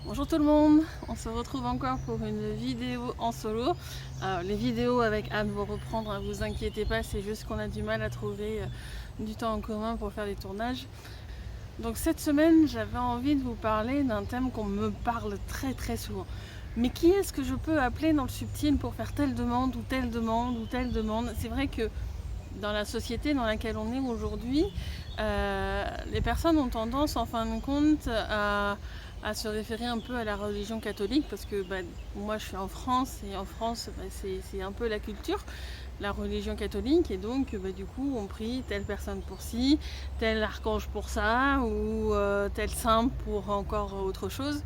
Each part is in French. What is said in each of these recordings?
Bonjour tout le monde, on se retrouve encore pour une vidéo en solo. Les vidéos avec Anne vont reprendre, ne vous inquiétez pas, c'est juste qu'on a du mal à trouver du temps en commun pour faire les tournages. Donc cette semaine, j'avais envie de vous parler d'un thème qu'on me parle très souvent. Mais qui est-ce que je peux appeler dans le subtil pour faire telle demande ou telle demande ou telle demande? C'est vrai que dans la société dans laquelle on est aujourd'hui, les personnes ont tendance en fin de compte à se référer un peu à la religion catholique parce que moi je suis en France et en France c'est un peu la culture, la religion catholique, et donc du coup on prie telle personne pour ci, tel archange pour ça ou tel saint pour encore autre chose.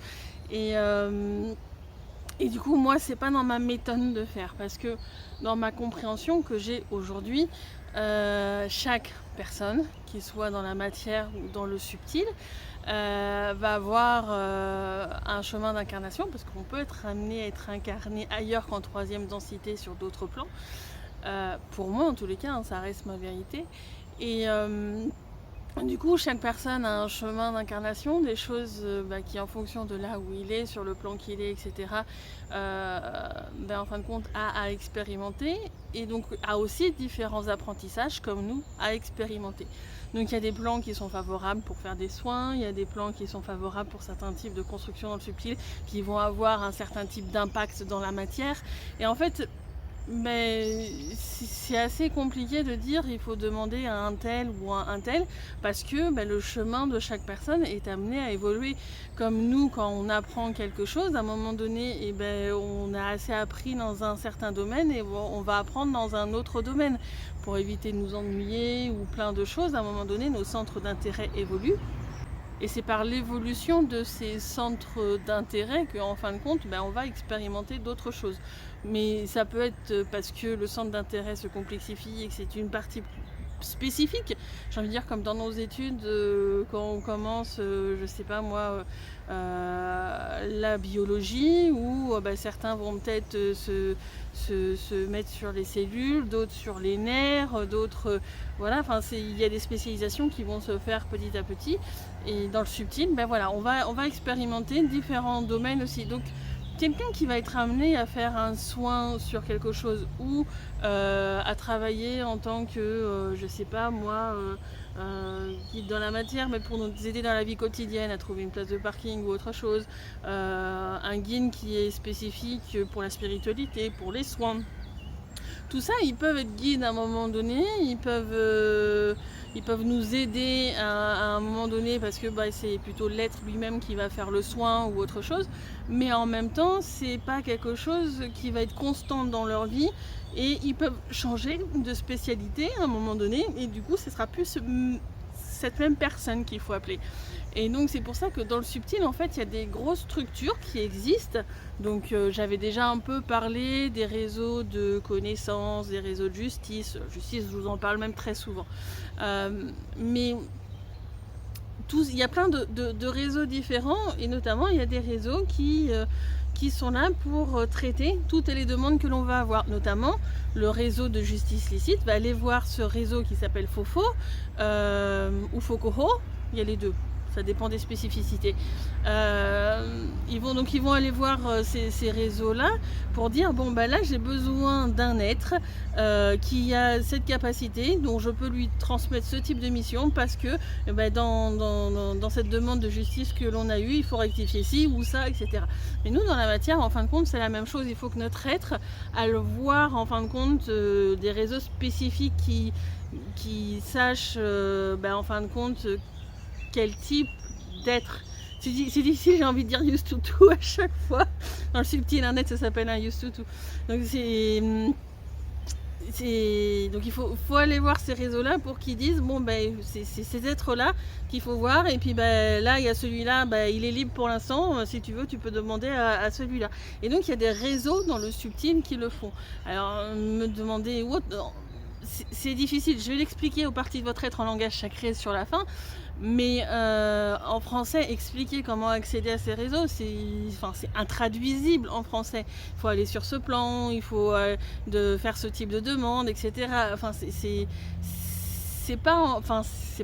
Et du coup, moi, c'est pas dans ma méthode de faire, parce que dans ma compréhension que j'ai aujourd'hui, chaque personne, qu'il soit dans la matière ou dans le subtil, va avoir un chemin d'incarnation, parce qu'on peut être amené à être incarné ailleurs qu'en troisième densité sur d'autres plans. Pour moi, en tous les cas, hein, ça reste ma vérité. Et du coup, chaque personne a un chemin d'incarnation, des choses qui, en fonction de là où il est, sur le plan qu'il est, etc., en fin de compte, a à expérimenter, et donc a aussi différents apprentissages, comme nous, à expérimenter. Donc il y a des plans qui sont favorables pour faire des soins, il y a des plans qui sont favorables pour certains types de construction dans le subtil, qui vont avoir un certain type d'impact dans la matière. Et en fait, mais c'est assez compliqué de dire il faut demander à un tel ou à un tel, parce que le chemin de chaque personne est amené à évoluer. Comme nous, quand on apprend quelque chose, à un moment donné, on a assez appris dans un certain domaine et on va apprendre dans un autre domaine pour éviter de nous ennuyer ou plein de choses. À un moment donné, nos centres d'intérêt évoluent. Et c'est par l'évolution de ces centres d'intérêt qu'en fin de compte, on va expérimenter d'autres choses. Mais ça peut être parce que le centre d'intérêt se complexifie et que c'est une partie spécifique. J'ai envie de dire, comme dans nos études, quand on commence, je sais pas moi, la biologie, où certains vont peut-être se mettre sur les cellules, d'autres sur les nerfs, d'autres... voilà, il y a des spécialisations qui vont se faire petit à petit. Et dans le subtil, on va expérimenter différents domaines aussi. Donc, quelqu'un qui va être amené à faire un soin sur quelque chose ou à travailler en tant que, je sais pas moi, guide dans la matière, mais pour nous aider dans la vie quotidienne, à trouver une place de parking ou autre chose, un guide qui est spécifique pour la spiritualité, pour les soins. Tout ça, ils peuvent être guides à un moment donné, ils peuvent nous aider à un moment donné, parce que c'est plutôt l'être lui-même qui va faire le soin ou autre chose, mais en même temps, c'est pas quelque chose qui va être constant dans leur vie, et ils peuvent changer de spécialité à un moment donné, et du coup, ce sera plus cette même personne qu'il faut appeler. Et donc c'est pour ça que dans le subtil, en fait, il y a des grosses structures qui existent. Donc j'avais déjà un peu parlé des réseaux de connaissances, des réseaux de justice. Justice, je vous en parle même très souvent. Mais il y a plein de réseaux différents, et notamment il y a des réseaux qui sont là pour traiter toutes les demandes que l'on va avoir. Notamment, le réseau de justice licite va aller voir ce réseau qui s'appelle FOFO ou FOCOHO. Il y a les deux. Ça dépend des spécificités. Ils vont aller voir ces réseaux-là pour dire là j'ai besoin d'un être qui a cette capacité, dont je peux lui transmettre ce type de mission, parce que dans cette demande de justice que l'on a eue, il faut rectifier ci ou ça, etc. Mais nous, dans la matière, en fin de compte, c'est la même chose. Il faut que notre être aille voir, en fin de compte, des réseaux spécifiques qui sachent, en fin de compte, quel type d'être. C'est difficile, j'ai envie de dire used to tout à chaque fois. Dans le subtil, un net, ça s'appelle un used to tout. Donc donc il faut aller voir ces réseaux-là pour qu'ils disent c'est ces êtres-là qu'il faut voir, et puis là il y a celui-là, il est libre pour l'instant, si tu veux tu peux demander à celui-là. Et donc il y a des réseaux dans le subtil qui le font. Alors me demander c'est difficile, je vais l'expliquer aux parties de votre être en langage sacré sur la fin, mais en français, expliquer comment accéder à ces réseaux, c'est intraduisible en français. Il faut aller sur ce plan, il faut faire ce type de demande, etc. c'est pas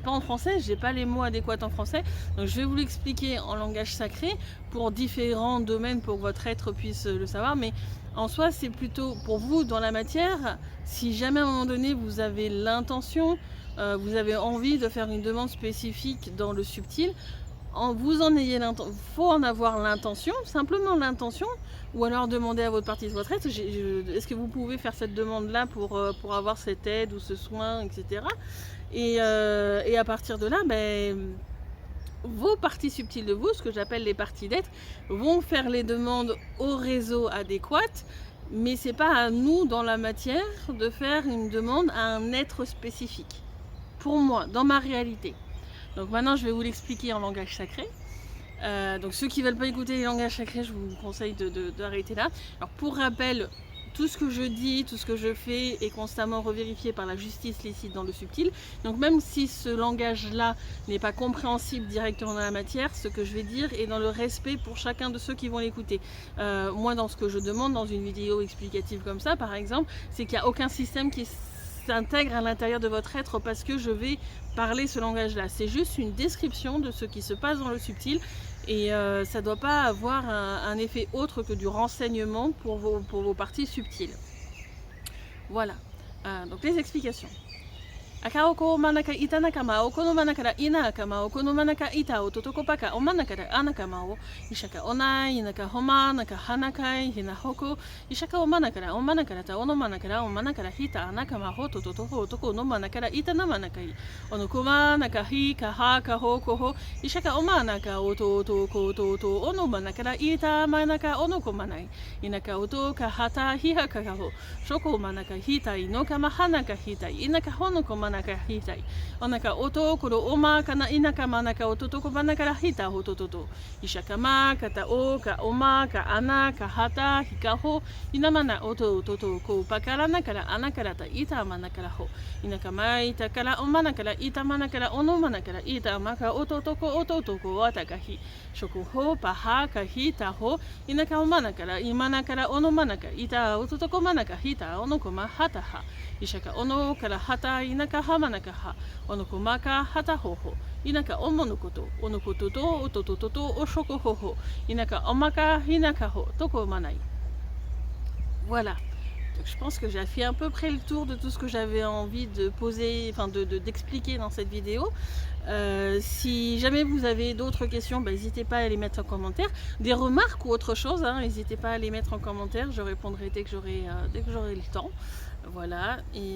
en français, j'ai pas les mots adéquats en français, donc je vais vous l'expliquer en langage sacré pour différents domaines pour que votre être puisse le savoir, mais en soi c'est plutôt pour vous dans la matière. Si jamais à un moment donné vous avez l'intention, vous avez envie de faire une demande spécifique dans le subtil, vous en ayez l'intention, faut en avoir l'intention, simplement l'intention, ou alors demander à votre partie de retraite, est-ce que vous pouvez faire cette demande-là pour avoir cette aide ou ce soin, etc. Et à partir de là, vos parties subtiles de vous, ce que j'appelle les parties d'être, vont faire les demandes au réseau adéquat, mais c'est pas à nous dans la matière de faire une demande à un être spécifique. Pour moi, dans ma réalité. Donc maintenant je vais vous l'expliquer en langage sacré. Donc ceux qui ne veulent pas écouter les langages sacrés, je vous conseille d'arrêter là. Alors pour rappel, tout ce que je dis, tout ce que je fais est constamment revérifié par la justice licite dans le subtil. Donc même si ce langage-là n'est pas compréhensible directement dans la matière, ce que je vais dire est dans le respect pour chacun de ceux qui vont l'écouter. Moi dans ce que je demande dans une vidéo explicative comme ça par exemple, c'est qu'il n'y a aucun système qui s'intègre à l'intérieur de votre être parce que je vais parler ce langage-là. C'est juste une description de ce qui se passe dans le subtil et ça ne doit pas avoir un effet autre que du renseignement pour vos parties subtiles. Voilà. Donc les explications. Akaoko manaka ita nakama o kono manakara ina akama o kono manaka ita o totoko paka o manakara anakama o ishaka onai inaka homa naka hanakai hina hoko ishaka o manakara ta ono manakara o manakara hita anakama ho tototo ho toko no manakara ita na manakai ono kuma naka hi ka ha ka hoko ho ishaka o manaka o to ko to ono manakara ita manaka ono ko manai inaka o to ka hata hiha ka ho shoko manaka hita ino kama hanaka hita inaka hono ko manaka hitai. Onaka oto koro oma kana inaka manaka oto toko manakara hita hotototo. Ishaka ma kata o ka oma ka ana ka hata hikaho inamana oto toto ko pakarana kara anakara ta ita manakara ho. Inaka mai takara o manakara ita manakara ono manakara ita maka oto toko watakahi. Shoko ho paha ka hita ho inaka o manakara imanakara ono manaka ita oto toko manaka hita ono koma hata ha. Ishaka ono kara hata inaka hamanaka ha onoko maka hata hoho inaka omonokoto onokoto to otototo oshoko hoho inaka omaka hinaka ho toko manai. Voilà. Donc, je pense que j'ai fait à peu près le tour de tout ce que j'avais envie de poser, d'expliquer dans cette vidéo. Si jamais vous avez d'autres questions, n'hésitez pas à les mettre en commentaire. Des remarques ou autre chose, n'hésitez pas à les mettre en commentaire. Je répondrai dès que j'aurai le temps. Voilà, et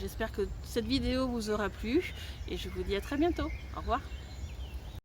j'espère que cette vidéo vous aura plu. Et je vous dis à très bientôt. Au revoir.